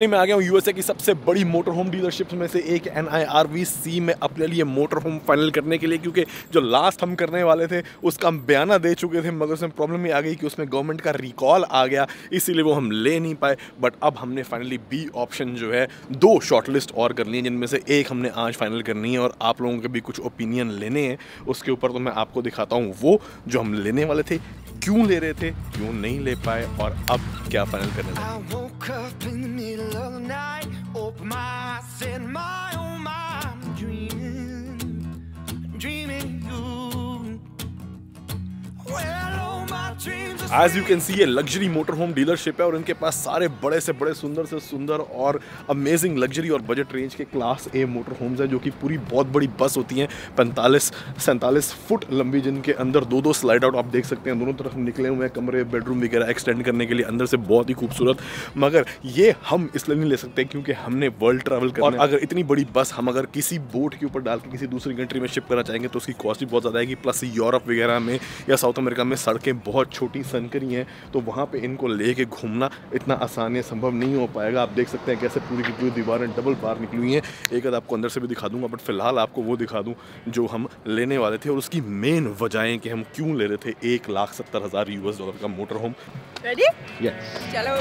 मैं आ गया हूँ यूएसए की सबसे बड़ी मोटर होम डीलरशिप में से एक NIRVC में अपने लिए मोटर होम फाइनल करने के लिए, क्योंकि जो लास्ट हम करने वाले थे उसका हम बयाना दे चुके थे, मगर उसमें प्रॉब्लम ये आ गई कि उसमें गवर्नमेंट का रिकॉल आ गया, इसीलिए वो हम ले नहीं पाए। बट अब हमने फाइनली बी ऑप्शन जो है 2 शॉर्टलिस्ट और कर ली है, जिनमें से एक हमने आज फाइनल करनी है और आप लोगों के भी कुछ ओपिनियन लेने हैं उसके ऊपर। तो मैं आपको दिखाता हूँ वो जो हम लेने वाले थे, क्यों ले रहे थे, क्यों नहीं ले पाए और अब क्या फाइनल करने लगे। Open my eyes and my own mind, dreaming you. Well, all my dreams are As you can see, ये लग्जरी मोटर होम डीलरशिप है और इनके पास सारे बड़े से बड़े सुंदर से सुंदर और अमेजिंग लग्जरी और बजट रेंज के क्लास ए मोटर होम्स हैं, जो कि पूरी बहुत बड़ी बस होती हैं, 45-47 फुट लंबी, जिनके अंदर 2-2 स्लाइड आउट आप देख सकते हैं, दोनों तरफ निकले हुए हैं कमरे, बेडरूम वगैरह एक्सटेंड करने के लिए अंदर से, बहुत ही खूबसूरत। मगर ये हम इसलिए नहीं ले सकते क्योंकि हमने वर्ल्ड ट्रैवल करना है। अगर इतनी बड़ी बस हम अगर किसी बोट के ऊपर डाल के किसी दूसरी कंट्री में शिप करना चाहेंगे तो उसकी कॉस्ट भी बहुत ज़्यादा आएगी। प्लस यूरोप वगैरह में या साउथ अमेरिका में सड़कें बहुत छोटी सनकरी हैं, तो वहाँ पे इनको लेके घूमना इतना आसान या संभव नहीं हो पाएगा। आप देख सकते हैं कैसे पूरी की पूरी दीवारें डबल बार निकली हुई हैं। एक आध आपको अंदर से भी दिखा दूंगा, बट फिलहाल आपको वो दिखा दूं जो हम लेने वाले थे और उसकी मेन वजहें कि हम क्यों ले रहे थे $1,70,000 का मोटर होम। रेडी? यस, चलो।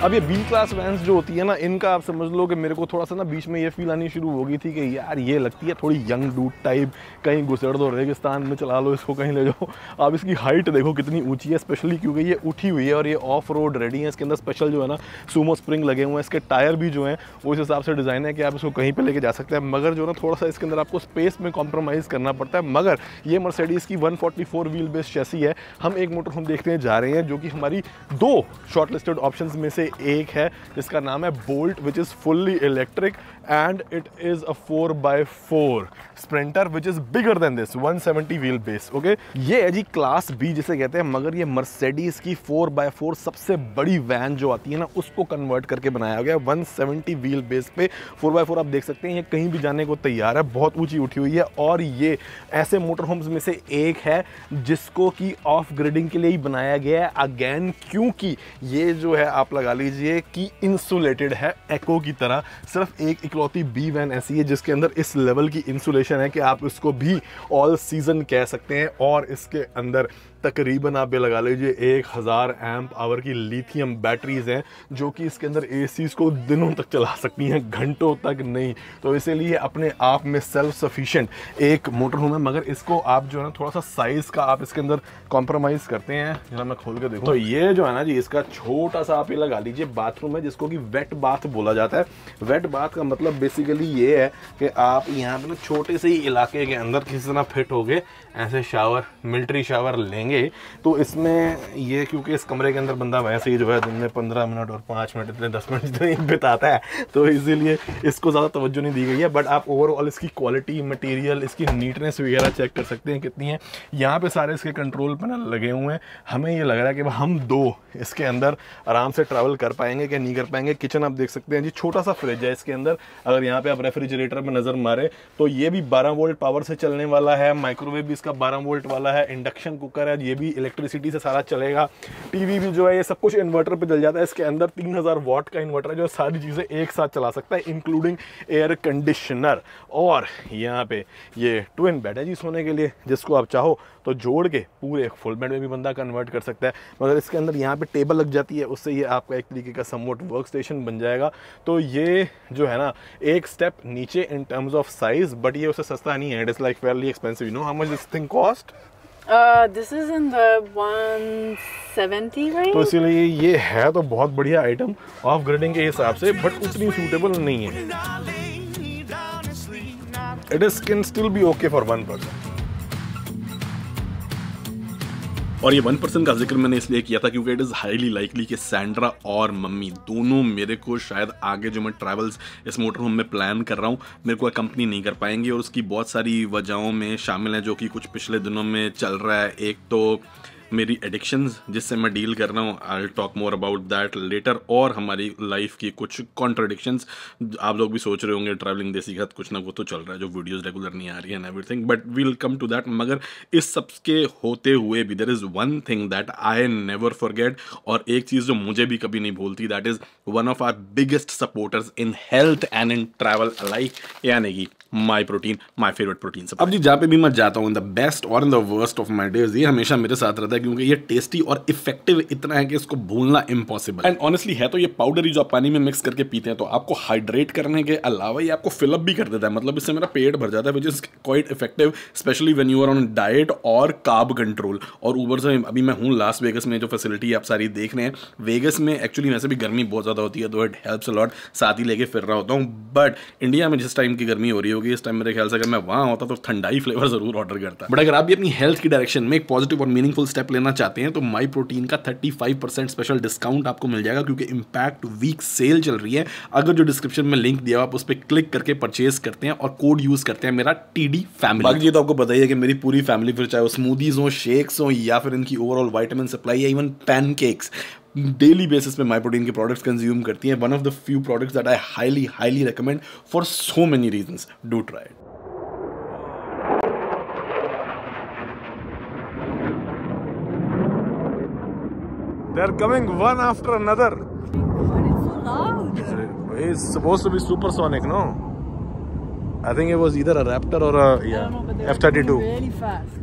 अब ये बी क्लास वैन्स जो होती है ना, इनका आप समझ लो कि मेरे को थोड़ा सा ना बीच में ये फील आनी शुरू हो गई थी कि यार ये लगती है थोड़ी यंग डूड टाइप, कहीं घुसेड़ दो रेगिस्तान में, चला लो इसको, कहीं ले जाओ। आप इसकी हाइट देखो कितनी ऊंची है, स्पेशली क्योंकि ये उठी हुई है और ये ऑफ रोड रेडी है। इसके अंदर स्पेशल जो है ना सूमो स्प्रिंग लगे हुए हैं, इसके टायर भी जो हैं वो इस हिसाब से डिज़ाइन है कि आप इसको कहीं पर लेके जा सकते हैं। मगर जो ना थोड़ा सा इसके अंदर आपको स्पेस में कॉम्प्रोमाइज़ करना पड़ता है। मगर ये मर्सिडीज़ की 144 व्हील बेस चैसी है। हम एक मोटर होम देखने जा रहे हैं जो कि हमारी 2 शॉर्टलिस्टेड ऑप्शंस में से एक है, जिसका नाम है bolt, which is fully electric and it is a 4x4 sprinter which is bigger than this 170 wheel base. Okay, ये है जी क्लास बी जिसे कहते हैं। मगर ये मर्सिडीज़ की 4x4 सबसे बड़ी वैन जो आती है ना, उसको कन्वर्ट करके बनाया गया 170 व्हील बेस पे 4x4। आप देख सकते हैं ये कहीं भी जाने को तैयार है, बहुत ऊंची उठी हुई है। और ये ऐसे मोटर होम्स में से एक है जिसको कि ऑफ ग्रिडिंग के लिए ही बनाया गया है, अगेन क्योंकि ये जो है आप लगा लीजिए कि इंसुलेटेड है एको की तरह। सिर्फ एक इकलौती बी वैन ऐसी है जिसके अंदर इस लेवल की इंसुलेशन है कि आप इसको भी ऑल सीजन कह सकते हैं। और इसके अंदर तकरीबन आप ये लगा लीजिए 1000 एम्प आवर की लिथियम बैटरीज हैं, जो कि इसके अंदर एसीज को दिनों तक चला सकती हैं, घंटों तक नहीं। तो इसीलिए अपने आप में सेल्फ सफिशिएंट एक मोटर होम है। मगर इसको आप जो है ना थोड़ा सा साइज का आप इसके अंदर कॉम्प्रोमाइज़ करते हैं। जरा मैं खोल के देखूँ तो ये जो है ना जी, इसका छोटा सा आप ये लगा लीजिए बाथरूम है, जिसको कि वेट बाथ बोला जाता है। वेट बाथ का मतलब बेसिकली ये है कि आप यहाँ पे ना छोटे से ही इलाके के अंदर किसी तरह फिट हो गए ऐसे शावर, मिलिट्री शावर लेंगे। तो इसमें ये क्योंकि इस कमरे के अंदर बंदा वैसे ही जो है दिन में 15 मिनट और 5 मिनट इतने 10 मिनट इतने बिताता है, तो इसीलिए इसको ज़्यादा तवज्जो नहीं दी गई है। बट आप ओवरऑल इसकी क्वालिटी, मटेरियल, इसकी नीटनेस वगैरह चेक कर सकते हैं कितनी है। यहाँ पे सारे इसके कंट्रोल पैनल लगे हुए हैं। हमें ये लग रहा है कि हम 2 इसके अंदर आराम से ट्रैवल कर पाएंगे कि नहीं कर पाएंगे। किचन आप देख सकते हैं जी, छोटा सा फ्रिज है इसके अंदर। अगर यहाँ पे आप रेफ्रिजरेटर में नज़र मारे तो ये भी 12 वोल्ट पावर से चलने वाला है। माइक्रोवेव भी इसका 12 वोल्ट वाला है। इंडक्शन कुकर है, ये भी इलेक्ट्रिसिटी से सारा चलेगा। टीवी भी जो है ये सब कुछ इन्वर्टर पे चल जाता है। इसके अंदर 3000 वाट का इन्वर्टर है जो सारी चीज़ें एक साथ चला सकता है, इंक्लूडिंग एयर कंडीशनर। और यहाँ पे ये ट्विन बेड है जी सोने के लिए, जिसको आप चाहो तो जोड़ के पूरे फुल बेड में भी बंदा कन्वर्ट कर सकता है। मगर इसके अंदर यहाँ पे टेबल लग जाती है, उससे ये आपका एक तरीके का समवट वर्क स्टेशन बन जाएगा। तो ये जो है ना एक स्टेप नीचे in terms of size, but ये उससे सस्ता नहीं है। It is like Fairlie expensive. You know how much this thing cost? This is in the 170 range. तो इसीलिए ये है तो बहुत बढ़िया आइटम ऑफ ग्रिडिंग के हिसाब से, बट उतनी सूटेबल नहीं है। It is can still be okay for 1 person. और ये 1% का जिक्र मैंने इसलिए किया था क्योंकि इट इज़ हाईली लाइकली कि सैंड्रा और मम्मी दोनों मेरे को शायद आगे जो मैं ट्रैवल्स इस मोटर होम में प्लान कर रहा हूँ मेरे को कंपनी नहीं कर पाएंगे। और उसकी बहुत सारी वजहों में शामिल है जो कि कुछ पिछले दिनों में चल रहा है। एक तो मेरी एडिक्शंस जिससे मैं डील कर रहा हूँ, I will talk more about that later, और हमारी लाइफ की कुछ कॉन्ट्रडिक्शंस। आप लोग भी सोच रहे होंगे ट्रैवलिंग देसी खत कुछ ना कुछ तो चल रहा है, जो वीडियोस रेगुलर नहीं आ रही है and everything, but we will come to that. मगर इस सब के होते हुए भी there is one thing that I never forget, और एक चीज़ जो मुझे भी कभी नहीं भूलती, that is one of our biggest supporters in health and in travel alike, यानी कि my protein, my favourite protein. अब जी जहाँ पे भी मैं जाता हूँ, इन द बेस्ट और in the worst of my days, ये हमेशा मेरे साथ रहता है, क्योंकि ये टेस्टी और इफेक्टिव इतना है कि इसको भूलना इम्पॉसिबल। एंड ऑनेस्टली है तो ये पाउडर ही जो आप पानी में मिक्स करके पीते हैं, तो आपको हाइड्रेट करने के अलावा ये आपको फिलअप भी कर देता है, मतलब इससे मेरा पेट भर जाता है, which is quite effective specially when you are on diet और कार्ब कंट्रोल। और ऊपर से अभी मैं हूँ लास वेगस में, जो फैसिलिटी आप सारी देख रहे हैं, वेगस में एक्चुअली वैसे भी गर्मी बहुत ज़्यादा होती है, तो इट हेल्प्स अ लॉट, साथ ही लेके फिर रहा होता हूँ। बट इंडिया में जिस टाइम की गर्मी हो रही होगी, इस टाइम मेरे ख्याल से अगर मैं वहाँ होता तो ठंडाई फ्लेवर जरूर ऑर्डर करता। बट अगर आप भी अपनी हेल्थ की डायरेक्शन में एक पॉजिटिव और मीनिंगफुल स्टेप लेना चाहते हैं, तो माई प्रोटीन का 35% स्पेशल डिस्काउंट आपको मिल जाएगा, क्योंकि इंपैक्ट वीक सेल चल रही है। अगर जो डिस्क्रिप्शन में लिंक दिया आप उस पर क्लिक करके परचेज करते हैं और कोड यूज करते हैं मेरा TD फैमिली। बाकी ये तो आपको बताइए कि मेरी पूरी फैमिली, फिर चाहे वो स्मूदीज हो, शेक्स हो, या फिर इनकी ओवरऑल विटामिन सप्लाई, या इवन पैनकेक्स, डेली बेसिस पे माई प्रोटीन के प्रोडक्ट्स कंज्यूम करती हैं। One of the few products that I highly recommend for so many reasons. Do try it. They are coming one after another. But it's so loud. It's supposed to be supersonic, no? I think it was either a Raptor or a I don't know, but they're F-32. really fast.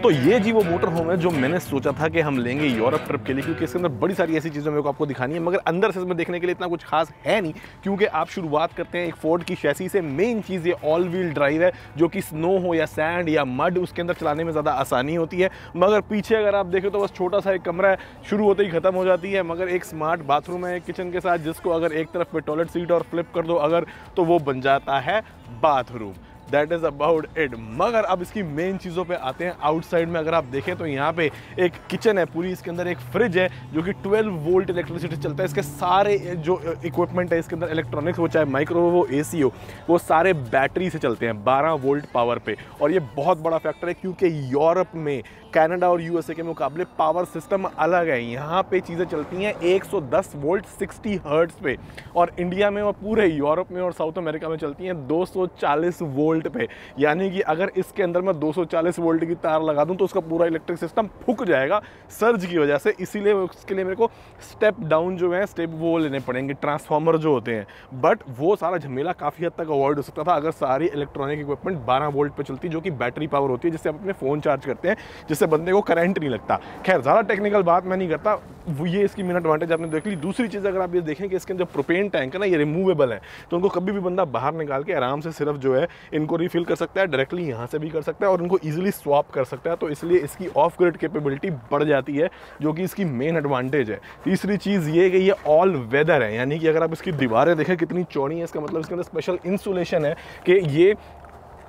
तो ये जी वो motor home है जो मैंने सोचा था कि हम लेंगे यूरोप ट्रिप के लिए, क्योंकि इसके अंदर बड़ी सारी ऐसी चीज़ें मेरे को आपको दिखानी है, मगर अंदर से इसमें देखने के लिए इतना कुछ खास है नहीं, क्योंकि आप शुरुआत करते हैं एक फोर्ड की शैसी से। मेन चीज़ ये ऑल व्हील ड्राइव है, जो कि स्नो हो या सैंड या मड, उसके अंदर चलाने में ज़्यादा आसानी होती है। मगर पीछे अगर आप देखें तो बस छोटा सा एक कमरा है, शुरू होते ही ख़त्म हो जाती है, मगर एक स्मार्ट बाथरूम है किचन के साथ, जिसको अगर एक तरफ पे टॉयलेट सीट और फ्लिप कर दो अगर, तो वो बन जाता है bathroom. That is about it. मगर अब इसकी मेन चीज़ों पे आते हैं। आउटसाइड में अगर आप देखें तो यहाँ पे एक किचन है पूरी, इसके अंदर एक फ्रिज है जो कि 12 वोल्ट इलेक्ट्रिसिटी चलता है। इसके सारे जो इक्विपमेंट है इसके अंदर इलेक्ट्रॉनिक्स हो, चाहे माइक्रोवेव हो, AC हो, वो सारे बैटरी से चलते हैं 12 वोल्ट पावर पे। और ये बहुत बड़ा फैक्टर है, क्योंकि यूरोप में कनाडा और USA के मुकाबले पावर सिस्टम अलग है। यहाँ पे चीज़ें चलती हैं 110 वोल्ट 60 हर्ट्ज़ पे, और इंडिया में और पूरे यूरोप में और साउथ अमेरिका में चलती हैं 240 वोल्ट पे। यानी कि अगर इसके अंदर मैं 240 वोल्ट की तार लगा दूं तो उसका पूरा इलेक्ट्रिक सिस्टम फूक जाएगा सर्ज की वजह से। इसीलिए उसके लिए मेरे को स्टेप डाउन जो है, स्टेप वो लेने पड़ेंगे, ट्रांसफार्मर जो होते हैं। बट वो सारा झमेला काफ़ी हद तक अवॉइड हो सकता था अगर सारी इलेक्ट्रॉनिक इक्विपमेंट 12 वोल्ट पे चलती, जो कि बैटरी पावर होती है, जिससे आप अपने फ़ोन चार्ज करते हैं, जिससे बंदे को करंट नहीं लगता। खैर ज़्यादा टेक्निकल बात मैं नहीं करता, वो ये इसकी मेन एडवांटेज आपने देख ली। दूसरी चीज़ अगर आप ये देखें कि इसके अंदर प्रोपेन टैंक है ना, ये रिमूवेबल है, तो उनको कभी भी बंदा बाहर निकाल के आराम से सिर्फ जो है इनको रिफिल कर सकता है, डायरेक्टली यहाँ से भी कर सकता है, और उनको ईजिली स्वैप कर सकता है। तो इसलिए इसकी ऑफ ग्रिड कैपेबिलिटी बढ़ जाती है, जो कि इसकी मेन एडवांटेज है। तीसरी चीज़ ये कि ये ऑल वेदर है, यानी कि अगर आप इसकी दीवारें देखें कितनी चौड़ी है, इसका मतलब इसके अंदर स्पेशल इंसुलेशन है कि ये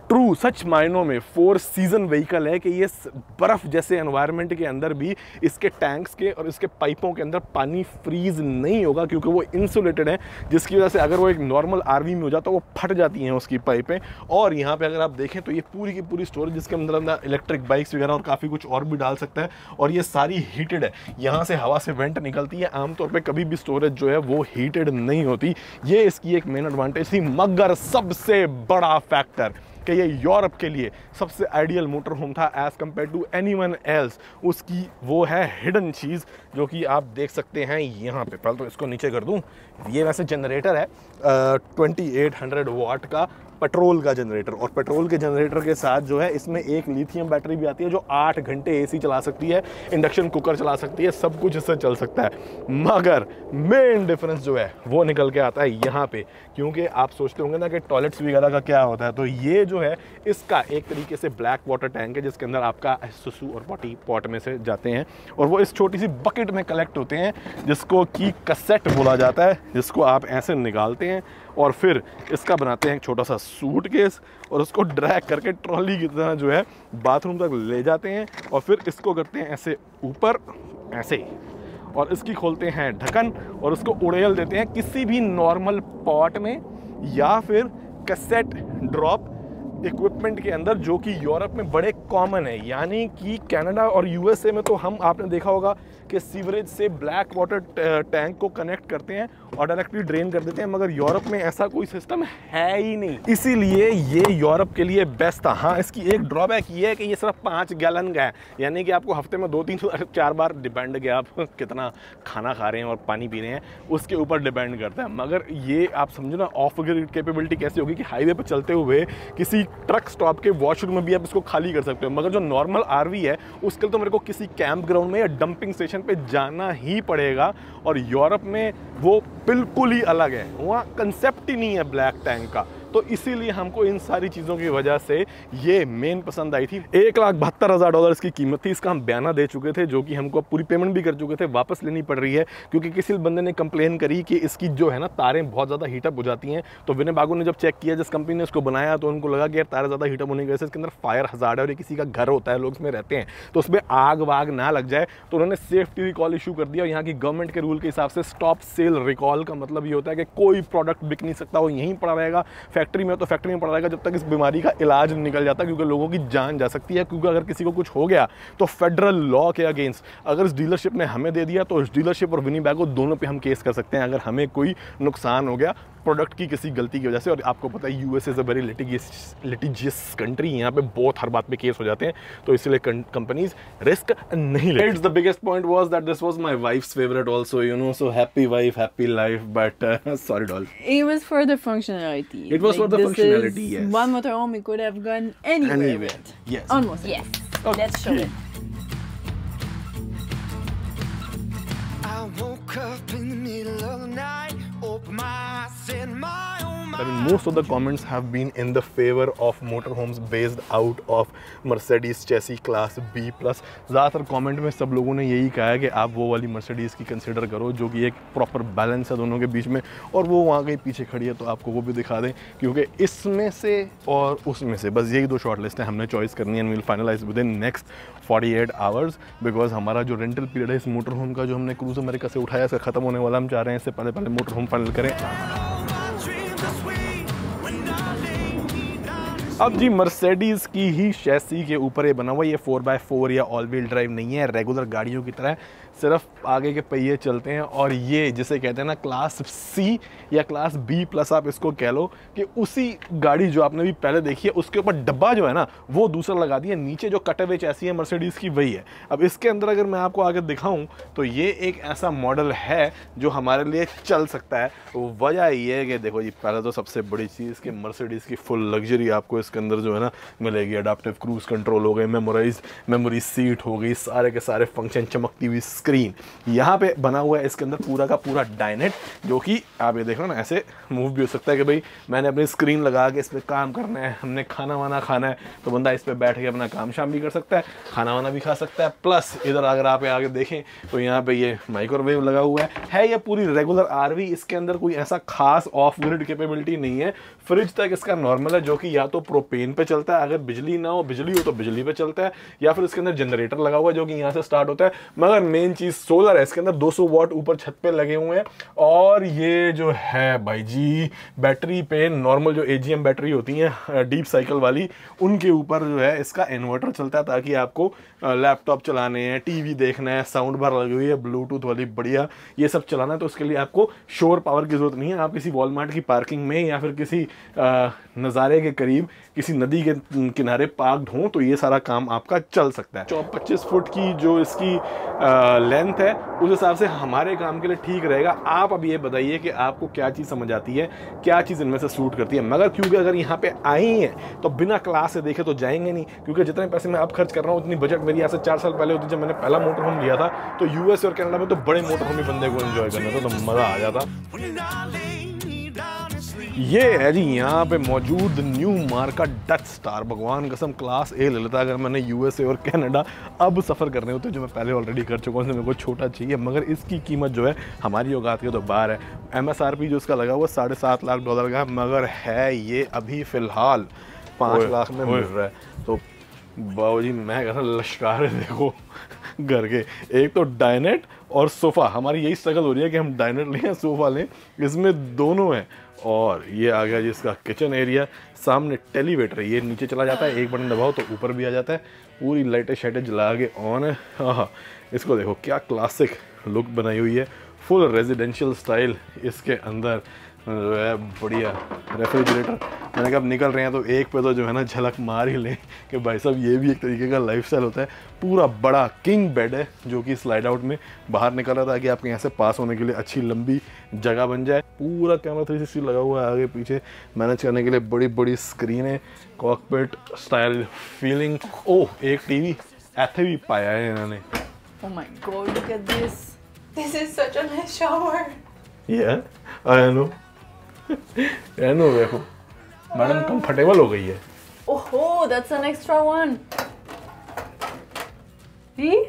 ट्रू सच मायनों में 4 सीजन व्हीकल है, कि ये बर्फ़ जैसे एनवायरनमेंट के अंदर भी इसके टैंक्स के और इसके पाइपों के अंदर पानी फ्रीज नहीं होगा, क्योंकि वो इंसुलेटेड है, जिसकी वजह से अगर वो एक नॉर्मल RV में हो जाता है वो फट जाती हैं उसकी पाइपें। और यहाँ पे अगर आप देखें तो ये पूरी की पूरी स्टोरेज, जिसके अंदर इलेक्ट्रिक बाइक्स वगैरह और काफ़ी कुछ और भी डाल सकता है, और ये सारी हीटेड है। यहाँ से हवा से वेंट निकलती है, आमतौर पर कभी भी स्टोरेज जो है वो हीटेड नहीं होती। ये इसकी एक मेन एडवांटेज थी। मगर सबसे बड़ा फैक्टर कि ये यूरोप के लिए सबसे आइडियल मोटर होम था as compared to anyone else, उसकी वो है हिडन चीज़, जो कि आप देख सकते हैं यहाँ पे। पहले तो इसको नीचे कर दूँ। ये वैसे जनरेटर है 2800 वाट का पेट्रोल का जनरेटर, और पेट्रोल के जनरेटर के साथ जो है इसमें एक लिथियम बैटरी भी आती है जो 8 घंटे AC चला सकती है, इंडक्शन कुकर चला सकती है, सब कुछ इससे चल सकता है। मगर मेन डिफरेंस जो है वो निकल के आता है यहाँ पे, क्योंकि आप सोचते होंगे ना कि टॉयलेट्स वगैरह का क्या होता है, तो ये जो है इसका एक तरीके से ब्लैक वाटर टैंक है, जिसके अंदर आपका सुसु और पॉटी पॉट में से जाते हैं, और वो इस छोटी सी बकेट में कलेक्ट होते हैं, जिसको कि कैसेट बोला जाता है, जिसको आप ऐसे निकालते हैं और फिर इसका बनाते हैं एक छोटा सा सूटकेस, और उसको ड्रैग करके ट्रॉली की तरह जो है बाथरूम तक ले जाते हैं, और फिर इसको करते हैं ऐसे ऊपर ऐसे, और इसकी खोलते हैं ढक्कन और उसको उड़ेल देते हैं किसी भी नॉर्मल पॉट में, या फिर कैसेट ड्रॉप इक्विपमेंट के अंदर, जो कि यूरोप में बड़े कॉमन है। यानी कि कनाडा और यूएसए में तो हम, आपने देखा होगा कि सीवरेज से ब्लैक वाटर टैंक को कनेक्ट करते हैं और डायरेक्टली ड्रेन कर देते हैं, मगर यूरोप में ऐसा कोई सिस्टम है ही नहीं। इसीलिए ये यूरोप के लिए बेस्ट था। हाँ, इसकी एक ड्रॉबैक ये है कि ये सिर्फ 5 गैलन का है, यानी कि आपको हफ्ते में 2-3-4 बार, डिपेंड कि आप कितना खाना खा रहे हैं और पानी पी रहे हैं उसके ऊपर डिपेंड करता है। मगर ये आप समझो ना, ऑफ ग्रिड कैपेबिलिटी कैसी होगी कि हाईवे पर चलते हुए किसी ट्रक स्टॉप के वॉशरूम में भी आप इसको खाली कर सकते हो। मगर जो नॉर्मल आरवी है उसके लिए तो मेरे को किसी कैंप ग्राउंड में या डंपिंग स्टेशन पे जाना ही पड़ेगा, और यूरोप में वो बिल्कुल ही अलग है, वहाँ कंसेप्ट ही नहीं है ब्लैक टैंक का। तो इसीलिए हमको इन सारी चीज़ों की वजह से ये मेन पसंद आई थी। $1,72,000 की कीमत थी। इसका हम बयाना दे चुके थे, जो कि हमको पूरी पेमेंट भी कर चुके थे, वापस लेनी पड़ रही है क्योंकि किसी बंदे ने कंप्लेन करी कि इसकी जो है ना तारें बहुत ज़्यादा हीटअप हो जाती हैं। तो विनयबागो ने जब चेक किया, जिस कंपनी ने इसको बनाया, तो उनको लगा कि यार तारें ज़्यादा हीटअप होने की वजह से इसके अंदर फायर हज़ार्ड है और ये किसी का घर होता है, लोग इसमें रहते हैं, तो उसमें आग वाग ना लग जाए। तो उन्होंने सेफ्टी रिकॉल इशू कर दिया। और यहाँ की गवर्नमेंट के रूल के हिसाब से स्टॉप सेल रिकॉल का मतलब ये होता है कि कोई प्रोडक्ट बिक नहीं सकता, वो यहीं पड़ा रहेगा फैक्ट्री में, तो फैक्ट्री में पड़ा रहेगा जब तक इस बीमारी का इलाज नहीं निकल जाता, क्योंकि लोगों की जान जा सकती है। क्योंकि अगर किसी को कुछ हो गया तो फेडरल लॉ के अगेंस्ट, अगर इस डीलरशिप ने हमें दे दिया तो इस डीलरशिप और विनिबैगो दोनों पे हम केस कर सकते हैं अगर हमें कोई नुकसान हो गया प्रोडक्ट की किसी गलती की वजह से। और आपको पता है US is a very litigious country, यहाँ पे बहुत हर बात पे केस हो जाते हैं, तो इसलिए कंपनीज रिस्क नहीं लेती। It's the biggest point was that this was my wives favourite also, you know, so happy wife happy life, but sorry doll, It was for the functionality. It was for the this functionality, is yes. One motorhome we could have gone anywhere with. yes. Almost. Yes. Okay. Let's show it. I woke up in the middle of the night, opened my eyes, said my oh my. I mean, most of the comments have been in the favor of motorhomes based out of Mercedes chassis class B+. ज़्यादातर comment में सब लोगों ने यही कहा है कि आप वो वाली Mercedes की कंसिडर करो, जो कि एक प्रॉपर बैलेंस है दोनों के बीच में, और वो वहाँ कहीं पीछे खड़ी है, तो आपको वो भी दिखा दें, क्योंकि इसमें से और उसमें से बस यही 2 शॉर्ट लिस्ट है, हमने चॉइस करनी है, and will finalize within next 48 hours, because हमारा जो रेंटल पीरियड है इस मोटरहोम का, जो हमने क्रूज अमेरिका से उठाया, इसका ख़त्म होने वाला। हम चाह रहे हैं इससे पहले मोटरहोम फाइनल करें। अब जी मर्सिडीज़ की ही शैसी के ऊपर ये बना हुआ, ये 4x4 या ऑल व्हील ड्राइव नहीं है, रेगुलर गाड़ियों की तरह सिर्फ आगे के पहिए चलते हैं। और ये जिसे कहते हैं ना क्लास C या क्लास B+ आप इसको कह लो, कि उसी गाड़ी जो आपने भी पहले देखी है उसके ऊपर डब्बा जो है ना वो दूसरा लगा दिया, नीचे जो कटे हुए चैसी है मर्सिडीज़ की वही है। अब इसके अंदर अगर मैं आपको आगे दिखाऊं तो ये एक ऐसा मॉडल है जो हमारे लिए चल सकता है। वजह ये है कि देखो जी, पहले तो सबसे बड़ी चीज़ कि मर्सिडीज़ की फुल लग्जरी आपको इसके अंदर जो है ना मिलेगी। अडाप्टिव क्रूज़ कंट्रोल हो गए, मेमोरी सीट हो गई, सारे के सारे फंक्शन, चमकती हुई स्क्रीन, यहाँ पे बना हुआ है इसके अंदर पूरा का पूरा डायनेट, जो कि आप ये देखो ना ऐसे मूव भी हो सकता है कि भाई मैंने अपनी स्क्रीन लगा के इस पर काम करना है, हमने खाना वाना खाना है, तो बंदा इस पर बैठ के अपना काम शाम भी कर सकता है, खाना वाना भी खा सकता है। प्लस इधर अगर आप आगे देखें तो यहाँ पे ये माइक्रोवेव लगा हुआ है। ये पूरी रेगुलर आरवी, इसके अंदर कोई ऐसा खास ऑफ ग्रिड कैपेबिलिटी नहीं है। फ्रिज तक इसका नॉर्मल है, जो कि या तो प्रोपेन पे चलता है, अगर बिजली ना हो, बिजली हो तो बिजली पे चलता है, या फिर इसके अंदर जनरेटर लगा हुआ है जो कि यहाँ से स्टार्ट होता है। मगर मेन चीज़ सोलर है, इसके अंदर 200 वाट ऊपर छत पे लगे हुए हैं। और ये जो है भाई जी बैटरी पे नॉर्मल जो AGM बैटरी होती हैं डीप साइकिल वाली, उनके ऊपर जो है इसका इन्वर्टर चलता है, ताकि आपको लैपटॉप चलाने हैं, टीवी देखना है, साउंड बार लगी हुई है ब्लूटूथ वाली बढ़िया, ये सब चलाना है, तो उसके लिए आपको शोर पावर की जरूरत नहीं है। आप किसी वॉलमार्ट की पार्किंग में या फिर किसी नज़ारे के करीब किसी नदी के किनारे पार्क्ड हो तो ये सारा काम आपका चल सकता है। 25 फुट की जो इसकी लेंथ है उस हिसाब से हमारे काम के लिए ठीक रहेगा। आप अब ये बताइए कि आपको क्या चीज़ समझ आती है, क्या चीज़ इनमें से सूट करती है। मगर क्योंकि अगर यहाँ पे आई हैं तो बिना क्लास से देखे तो जाएंगे नहीं, क्योंकि जितने पैसे मैं अब खर्च कर रहा हूँ उतनी बजट मेरी यहाँ से 4 साल पहले होती। जब मैंने पहला मोटर होम लिया था तो US और कनाडा में तो बड़े मोटर होम ही बंदे को एंजॉय करना था, तो मज़ा आ जाता। ये है जी यहाँ पे मौजूद न्यू मार्का डच स्टार, भगवान कसम क्लास A ले लेता अगर मैंने USA और कनाडा अब सफ़र करने होते, जो मैं पहले ऑलरेडी कर चुका हूँ, मेरे को छोटा चाहिए। मगर इसकी कीमत जो है हमारी औकात के तो बाहर है। MSRP जो इसका लगा हुआ $7.5 लाख का, मगर है ये अभी फ़िलहाल 5 लाख में मिल रहा है। तो बाबूजी मैं कहता लश्कार है, देखो घर के। एक तो डाइनेट और सोफ़ा, हमारी यही स्ट्रगल हो रही है कि हम डाइनेट लें या सोफ़ा लें, इसमें दोनों हैं। और ये आ गया जिसका किचन एरिया, सामने टेलीवेटर, ये नीचे चला जाता है, एक बटन दबाओ तो ऊपर भी आ जाता है, पूरी लाइटें शाइटें जला के ऑन है। हाँ, इसको देखो क्या क्लासिक लुक बनाई हुई है, फुल रेजिडेंशियल स्टाइल इसके अंदर, बढ़िया। रेफ्रिजरेटर, मैंने कहा अब निकल रहे हैं तो एक पे तो जो है ना झलक मार ही लें कि भाई साहब ये भी एक तरीके का लाइफस्टाइल होता है। पूरा बड़ा किंग बेड है जो कि स्लाइड आउट में बाहर निकल रहा था ताकि आपके यहाँ से पास होने के लिए अच्छी लंबी जगह बन जाए। पूरा कैमरा 360 लगा हुआ है आगे पीछे मैनेज करने के लिए, बड़ी बड़ी स्क्रीन है, कॉकपिट स्टाइल फीलिंग। ओह, एक टीवी ऐसे भी पाया है इन्होंने। Oh my god, look at this. This is such a nice shower. Yeah, I know. I know, देखो मैडम कंफर्टेबल हो गई है। Oh, that's an extra one. See?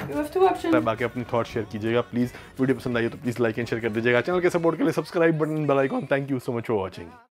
You have two options. बाकी अपनी थॉट शेयर कीजिएगा please. Video पसंद आई हो तो प्लीज़ लाइक एंड शेयर कर दीजिएगा। चैनल के सपोर्ट के लिए subscribe button, bell icon. Thank you so much for watching.